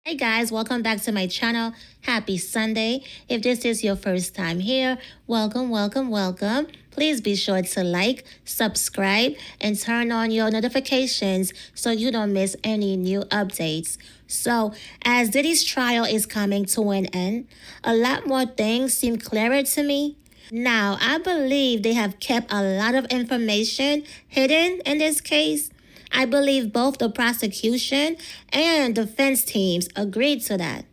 Hey guys, welcome back to my channel. Happy Sunday. If this is your first time here, welcome, welcome, welcome. Please be sure to like, subscribe, and turn on your notifications so you don't miss any new updates. So, as Diddy's trial is coming to an end, a lot more things seem clearer to me. Now, I believe they have kept a lot of information hidden in this case. I believe both the prosecution and defense teams agreed to that.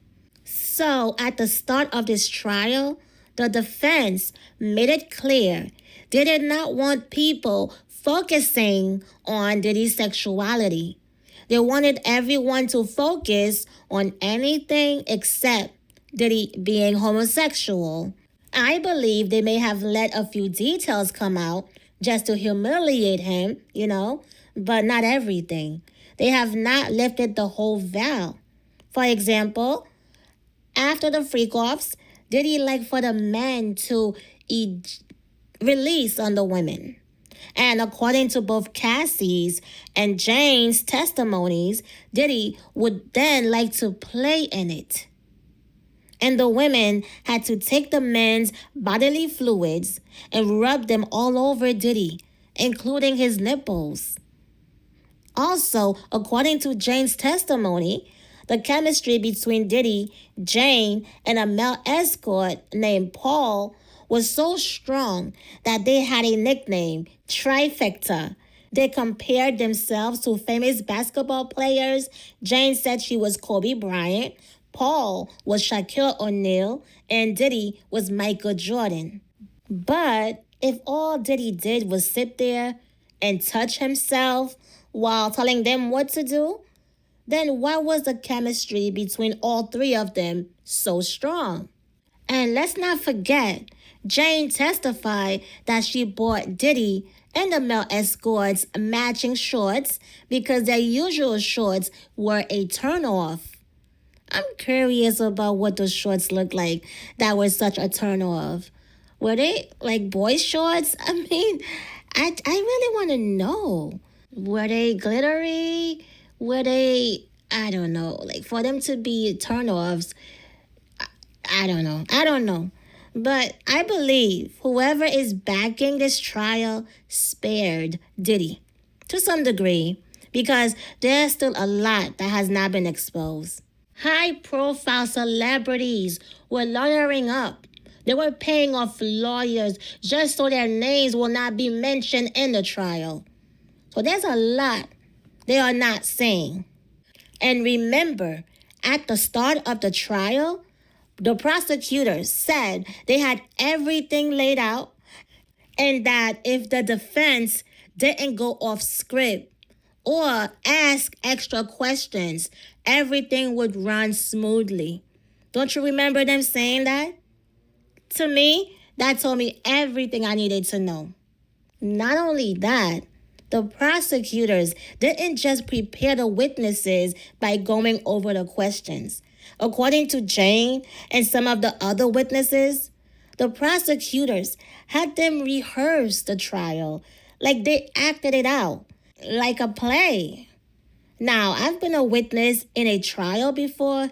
So, at the start of this trial, the defense made it clear they did not want people focusing on Diddy's sexuality. They wanted everyone to focus on anything except Diddy being homosexual. I believe they may have let a few details come out just to humiliate him, but not everything. They have not lifted the whole veil. For example, after the freakoffs, did he like for the men to release on the women? And according to both Cassie's and Jane's testimonies, Diddy would then like to play in it. And the women had to take the men's bodily fluids and rub them all over Diddy, including his nipples. Also, according to Jane's testimony, the chemistry between Diddy, Jane, and a male escort named Paul was so strong that they had a nickname, Trifecta. They compared themselves to famous basketball players. Jane said she was Kobe Bryant, Paul was Shaquille O'Neal, and Diddy was Michael Jordan. But if all Diddy did was sit there and touch himself while telling them what to do, then why was the chemistry between all three of them so strong? And let's not forget, Jane testified that she bought Diddy and the male escorts matching shorts because their usual shorts were a turnoff. I'm curious about what those shorts looked like that were such a turnoff. Were they like boy shorts? I really want to know. Were they glittery? Were they, I don't know, like for them to be turnoffs? I don't know. I don't know. But I believe whoever is backing this trial spared Diddy to some degree because there's still a lot that has not been exposed. High-profile celebrities were lawyering up. They were paying off lawyers just so their names will not be mentioned in the trial. So there's a lot they are not saying. And remember, at the start of the trial, the prosecutors said they had everything laid out and that if the defense didn't go off script or ask extra questions, everything would run smoothly. Don't you remember them saying that? To me, that told me everything I needed to know. Not only that, the prosecutors didn't just prepare the witnesses by going over the questions. According to Jane and some of the other witnesses, the prosecutors had them rehearse the trial like they acted it out, like a play. Now, I've been a witness in a trial before,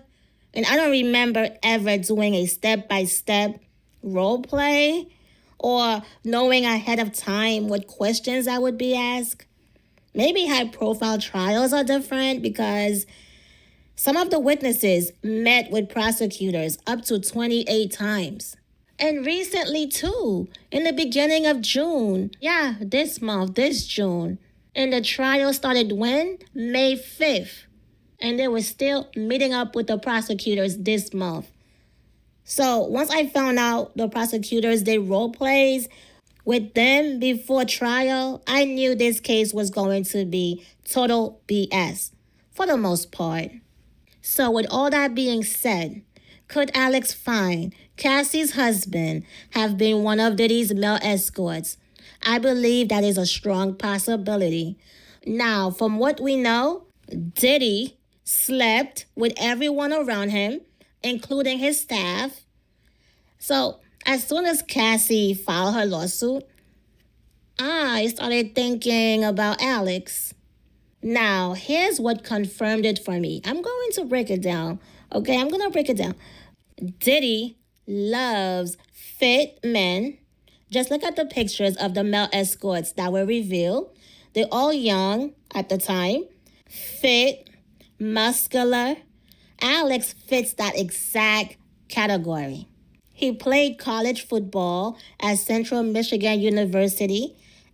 and I don't remember ever doing a step-by-step role play or knowing ahead of time what questions I would be asked. Maybe high-profile trials are different because some of the witnesses met with prosecutors up to 28 times. And recently, too, in the beginning of June, this month, this June, and the trial started when? May 5th. And they were still meeting up with the prosecutors this month. So once I found out the prosecutors did role plays with them before trial, I knew this case was going to be total BS for the most part. So with all that being said, could Alex Fine, Cassie's husband, have been one of Diddy's male escorts? I believe that is a strong possibility. Now, from what we know, Diddy slept with everyone around him, including his staff. So, as soon as Cassie filed her lawsuit, I started thinking about Alex. Now, here's what confirmed it for me. I'm going to break it down. Okay, I'm going to break it down. Diddy loves fit men. Just look at the pictures of the male escorts that were revealed. They're all young at the time, fit, muscular. Alex fits that exact category. He played college football at Central Michigan University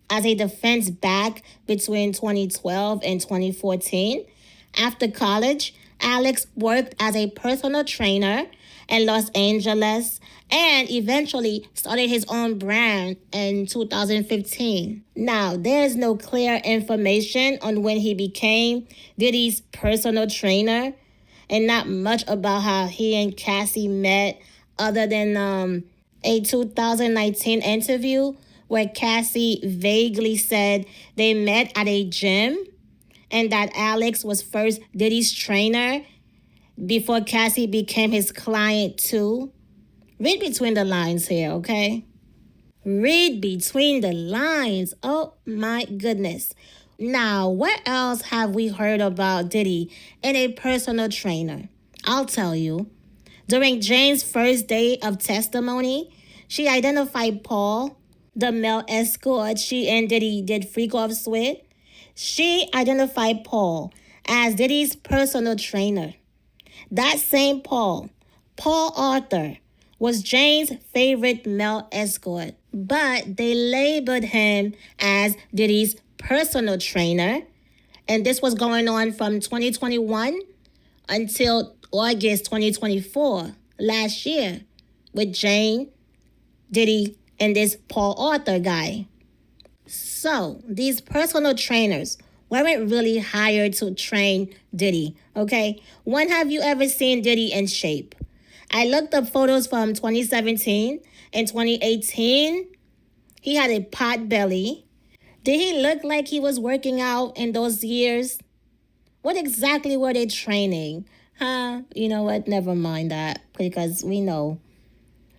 as a defense back between 2012 and 2014. After college, Alex worked as a personal trainer in Los Angeles and eventually started his own brand in 2015. Now, there is no clear information on when he became Diddy's personal trainer and not much about how he and Cassie met other than a 2019 interview where Cassie vaguely said they met at a gym and that Alex was first Diddy's trainer before Cassie became his client too. Read between the lines here, okay? Read between the lines. Oh my goodness. Now, what else have we heard about Diddy and a personal trainer? I'll tell you. During Jane's first day of testimony, she identified Paul, the male escort she and Diddy did freakoffs with. She identified Paul as Diddy's personal trainer. That same Paul Arthur, was Jane's favorite male escort, but they labeled him as Diddy's personal trainer, and this was going on from 2021 until August 2024, last year, with Jane, Diddy, and this Paul Arthur guy. So these personal trainers weren't really hired to train Diddy, okay? When have you ever seen Diddy in shape? I looked up photos from 2017 and 2018. He had a pot belly. Did he look like he was working out in those years? What exactly were they training? You know what? Never mind that, because we know.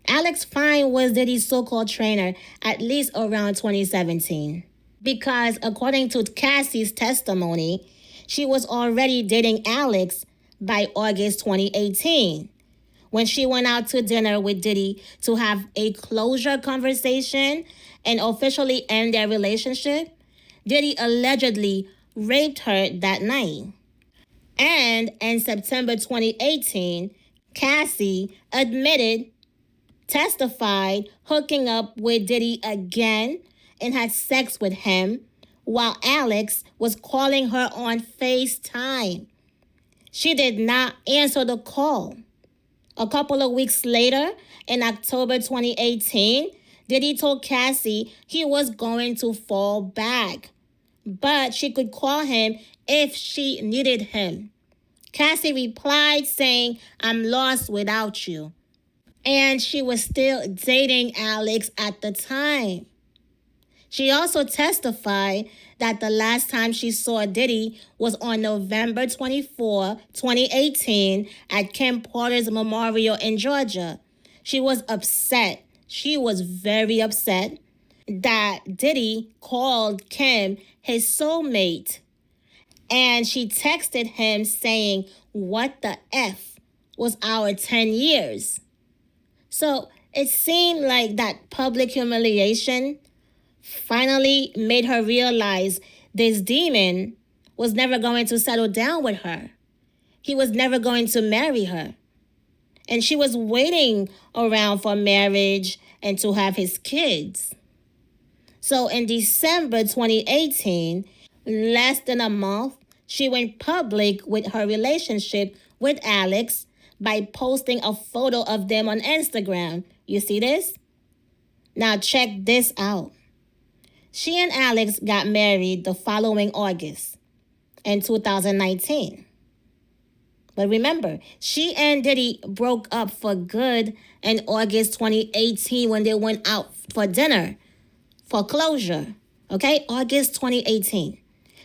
Alex Fine was Diddy's so-called trainer at least around 2017. Because according to Cassie's testimony, she was already dating Alex by August 2018. When she went out to dinner with Diddy to have a closure conversation and officially end their relationship, Diddy allegedly raped her that night. And in September 2018, Cassie testified hooking up with Diddy again and had sex with him while Alex was calling her on FaceTime. She did not answer the call. A couple of weeks later, in October 2018, Diddy told Cassie he was going to fall back, but she could call him if she needed him. Cassie replied saying, "I'm lost without you." And she was still dating Alex at the time. She also testified that the last time she saw Diddy was on November 24, 2018 at Kim Porter's memorial in Georgia. She was upset. She was very upset that Diddy called Kim his soulmate. And she texted him saying, "What the F was our 10 years?" So it seemed like that public humiliation finally made her realize this demon was never going to settle down with her. He was never going to marry her. And she was waiting around for marriage and to have his kids. So in December 2018, less than a month, she went public with her relationship with Alex by posting a photo of them on Instagram. You see this? Now check this out. She and Alex got married the following August in 2019. But remember, she and Diddy broke up for good in August 2018 when they went out for dinner for closure. Okay, August 2018.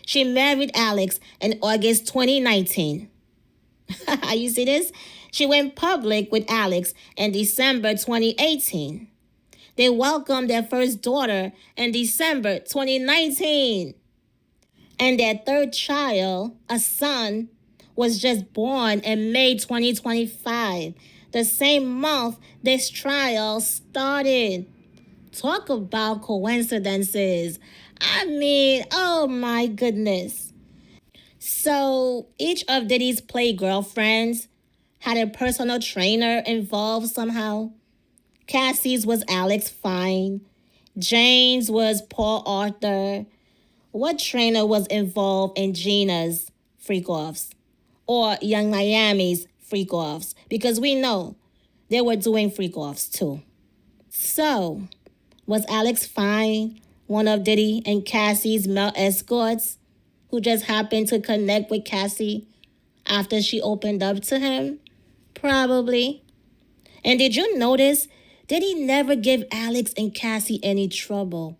She married Alex in August 2019. You see this? She went public with Alex in December 2018. They welcomed their first daughter in December 2019. And their third child, a son, was just born in May 2025, the same month this trial started. Talk about coincidences. I mean, oh my goodness. So each of Diddy's play girlfriends had a personal trainer involved somehow. Cassie's was Alex Fine. Jane's was Paul Arthur. What trainer was involved in Gina's freakoffs or Young Miami's freakoffs? Because we know they were doing freakoffs too. So, was Alex Fine one of Diddy and Cassie's male escorts who just happened to connect with Cassie after she opened up to him? Probably. And did you notice Diddy never give Alex and Cassie any trouble?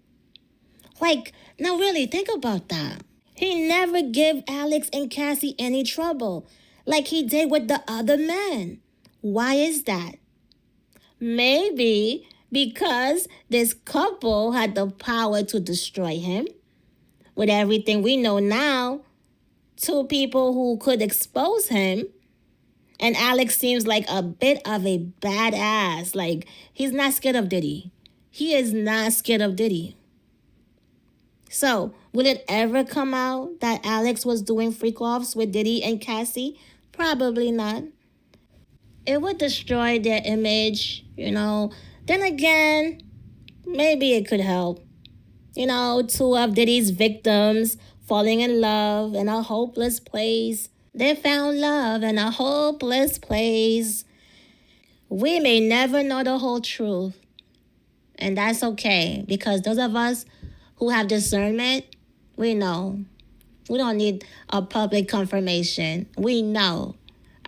Like, now really think about that. He never give Alex and Cassie any trouble like he did with the other men. Why is that? Maybe because this couple had the power to destroy him. With everything we know now, two people who could expose him. And Alex seems like a bit of a badass. Like, he's not scared of Diddy. He is not scared of Diddy. So, will it ever come out that Alex was doing freak-offs with Diddy and Cassie? Probably not. It would destroy their image, Then again, maybe it could help. Two of Diddy's victims falling in love in a hopeless place. They found love in a hopeless place. We may never know the whole truth. And that's okay, because those of us who have discernment, we know. We don't need a public confirmation. We know.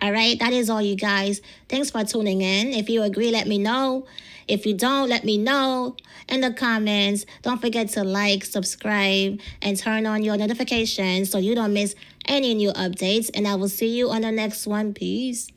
All right, that is all, you guys. Thanks for tuning in. If you agree, let me know. If you don't, let me know in the comments. Don't forget to like, subscribe, and turn on your notifications so you don't miss any new updates. And I will see you on the next one. Peace.